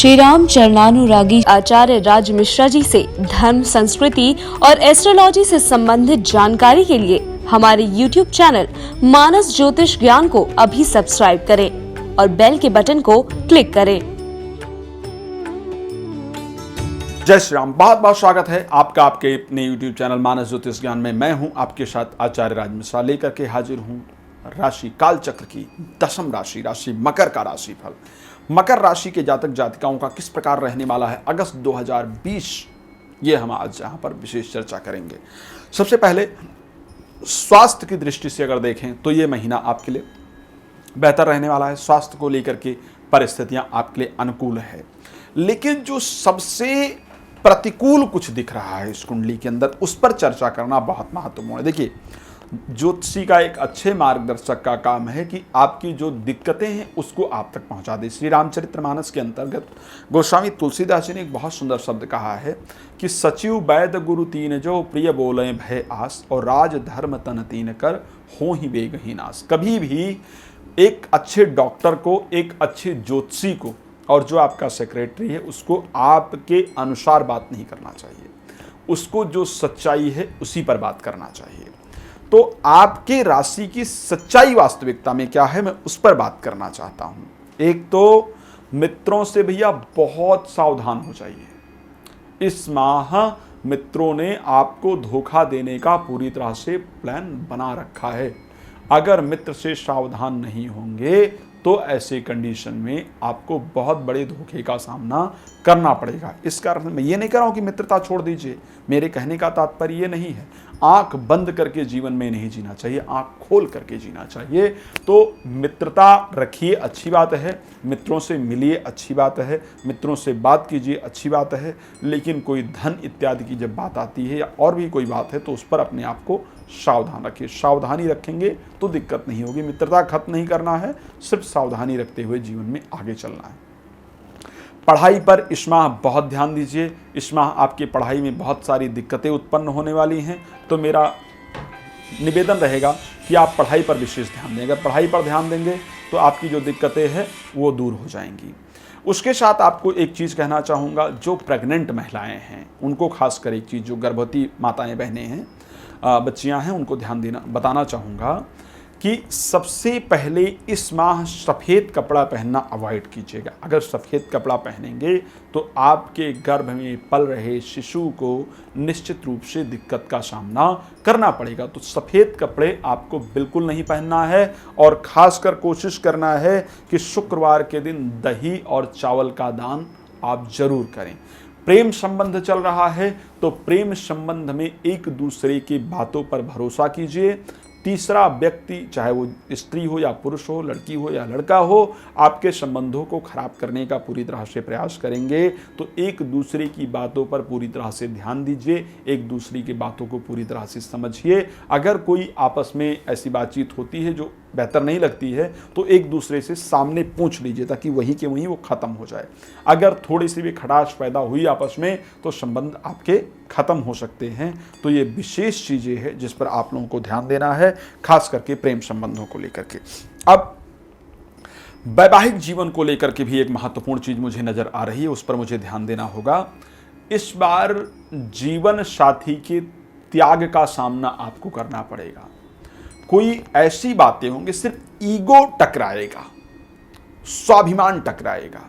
श्री राम चरणानुरागी आचार्य राज मिश्रा जी से धर्म, संस्कृति और एस्ट्रोलॉजी से संबंधित जानकारी के लिए हमारे YouTube चैनल मानस ज्योतिष ज्ञान को अभी सब्सक्राइब करें और बेल के बटन को क्लिक करें। जय श्री राम। बहुत बहुत स्वागत है आपका आपके अपने YouTube चैनल मानस ज्योतिष ज्ञान में। मैं हूं आपके साथ आचार्य राज मिश्रा लेकर के हाजिर हूं राशि काल चक्र की दशम राशि मकर का राशि फल। मकर राशि के जातक जातिकाओं का किस प्रकार रहने वाला है अगस्त 2020, ये हम आज यहाँ पर विशेष चर्चा करेंगे। सबसे पहले स्वास्थ्य की दृष्टि से अगर देखें तो ये महीना आपके लिए बेहतर रहने वाला है। स्वास्थ्य को लेकर के परिस्थितियां आपके लिए अनुकूल है, लेकिन जो सबसे प्रतिकूल कुछ दिख रहा है इस कुंडली के अंदर, उस पर चर्चा करना बहुत महत्वपूर्ण है। देखिए, ज्योतिषी का एक अच्छे मार्गदर्शक का काम है कि आपकी जो दिक्कतें हैं उसको आप तक पहुंचा दे। श्री रामचरितमानस के अंतर्गत गोस्वामी तुलसीदास जी ने एक बहुत सुंदर शब्द कहा है कि सचिव वैद गुरु तीन जो प्रिय बोले भय आस, और राज धर्म तन तीन कर हो ही वेगही नास। कभी भी एक अच्छे डॉक्टर को, एक अच्छे ज्योतिषी को और जो आपका सेक्रेटरी है उसको आपके अनुसार बात नहीं करना चाहिए। उसको जो सच्चाई है उसी पर बात करना चाहिए। तो आपके राशि की सच्चाई वास्तविकता में क्या है, मैं उस पर बात करना चाहता हूं। एक तो मित्रों से भैया बहुत सावधान हो जाइए। इस माह मित्रों ने आपको धोखा देने का पूरी तरह से प्लान बना रखा है। अगर मित्र से सावधान नहीं होंगे तो ऐसे कंडीशन में आपको बहुत बड़े धोखे का सामना करना पड़ेगा। इस कारण मैं ये नहीं कह रहा हूं कि मित्रता छोड़ दीजिए, मेरे कहने का तात्पर्य ये नहीं है। आंख बंद करके जीवन में नहीं जीना चाहिए, आंख खोल करके जीना चाहिए। तो मित्रता रखिए, अच्छी बात है। मित्रों से मिलिए, अच्छी बात है। मित्रों से बात कीजिए, अच्छी बात है। लेकिन कोई धन इत्यादि की जब बात आती है या और भी कोई बात है तो उस पर अपने आप को सावधान रखिए। सावधानी रखेंगे तो दिक्कत नहीं होगी। मित्रता खत्म नहीं करना है, सिर्फ सावधानी रखते हुए जीवन में आगे चलना है। पढ़ाई पर इस माह बहुत ध्यान दीजिए। इस माह आपकी पढ़ाई में बहुत सारी दिक्कतें उत्पन्न होने वाली हैं, तो मेरा निवेदन रहेगा कि आप पढ़ाई पर विशेष ध्यान दें। अगर पढ़ाई पर ध्यान देंगे तो आपकी जो दिक्कतें हैं वो दूर हो जाएंगी। उसके साथ आपको एक चीज़ कहना चाहूँगा, जो प्रेग्नेंट महिलाएं हैं उनको खासकर एक चीज़, जो गर्भवती माताएं बहनें हैं, बच्चियां हैं, उनको ध्यान देना बताना चाहूँगा कि सबसे पहले इस माह सफ़ेद कपड़ा पहनना अवॉइड कीजिएगा। अगर सफ़ेद कपड़ा पहनेंगे तो आपके गर्भ में पल रहे शिशु को निश्चित रूप से दिक्कत का सामना करना पड़ेगा। तो सफ़ेद कपड़े आपको बिल्कुल नहीं पहनना है, और ख़ासकर कोशिश करना है कि शुक्रवार के दिन दही और चावल का दान आप जरूर करें। प्रेम संबंध चल रहा है तो प्रेम संबंध में एक दूसरे की बातों पर भरोसा कीजिए। तीसरा व्यक्ति, चाहे वो स्त्री हो या पुरुष हो, लड़की हो या लड़का हो, आपके संबंधों को खराब करने का पूरी तरह से प्रयास करेंगे। तो एक दूसरे की बातों पर पूरी तरह से ध्यान दीजिए, एक दूसरे की बातों को पूरी तरह से समझिए। अगर कोई आपस में ऐसी बातचीत होती है जो बेहतर नहीं लगती है तो एक दूसरे से सामने पूछ लीजिए, ताकि वहीं के वहीं वो ख़त्म हो जाए। अगर थोड़ी सी भी खटास पैदा हुई आपस में तो संबंध आपके ख़त्म हो सकते हैं। तो ये विशेष चीज़ें हैं जिस पर आप लोगों को ध्यान देना है, खास करके प्रेम संबंधों को लेकर के। अब वैवाहिक जीवन को लेकर के भी एक महत्वपूर्ण चीज़ मुझे नज़र आ रही है, उस पर मुझे ध्यान देना होगा। इस बार जीवन साथी के त्याग का सामना आपको करना पड़ेगा। कोई ऐसी बातें होंगी, सिर्फ ईगो टकराएगा, स्वाभिमान टकराएगा।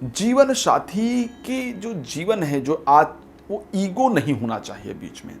जीवन साथी के जो जीवन है, जो आज वो ईगो नहीं होना चाहिए बीच में।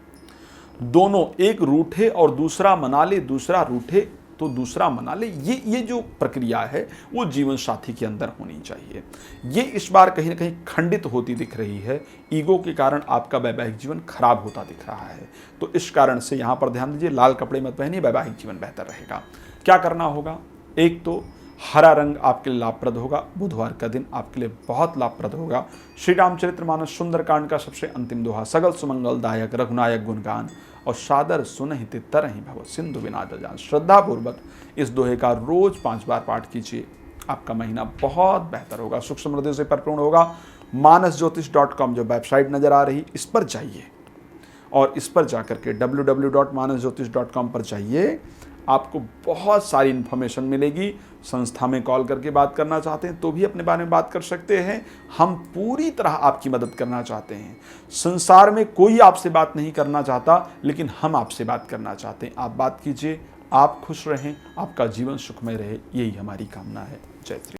दोनों, एक रूठे और दूसरा मना ले, दूसरा रूठे तो दूसरा मना ले, ये जो प्रक्रिया है वो जीवन साथी के अंदर होनी चाहिए। ये इस बार कहीं ना कहीं खंडित होती दिख रही है। ईगो के कारण आपका वैवाहिक जीवन खराब होता दिख रहा है। तो इस कारण से यहाँ पर ध्यान दीजिए, लाल कपड़े मत पहनिए, वैवाहिक जीवन बेहतर रहेगा। क्या करना होगा, एक तो हरा रंग आपके लिए लाभप्रद होगा। बुधवार का दिन आपके लिए बहुत लाभप्रद होगा। श्री रामचरितमानस सुंदरकांड का सबसे अंतिम दोहा, सगल सुमंगलदायक रघुनायक गुणगान और सादर सुनहित तरहि भव सिंधु विनाद जान। श्रद्धा पूर्वक इस दोहे का रोज 5 बार पाठ कीजिए, आपका महीना बहुत बेहतर होगा, सुख समृद्धि से परिपूर्ण होगा। manasjyotish.com जो वेबसाइट नजर आ रही, इस पर जाइए और इस पर जाकर के www.manasjyotish.com पर जाइए। आपको बहुत सारी इन्फॉर्मेशन मिलेगी। संस्था में कॉल करके बात करना चाहते हैं तो भी अपने बारे में बात कर सकते हैं। हम पूरी तरह आपकी मदद करना चाहते हैं। संसार में कोई आपसे बात नहीं करना चाहता, लेकिन हम आपसे बात करना चाहते हैं। आप बात कीजिए, आप खुश रहें, आपका जीवन सुखमय रहे, यही हमारी कामना है। जय श्री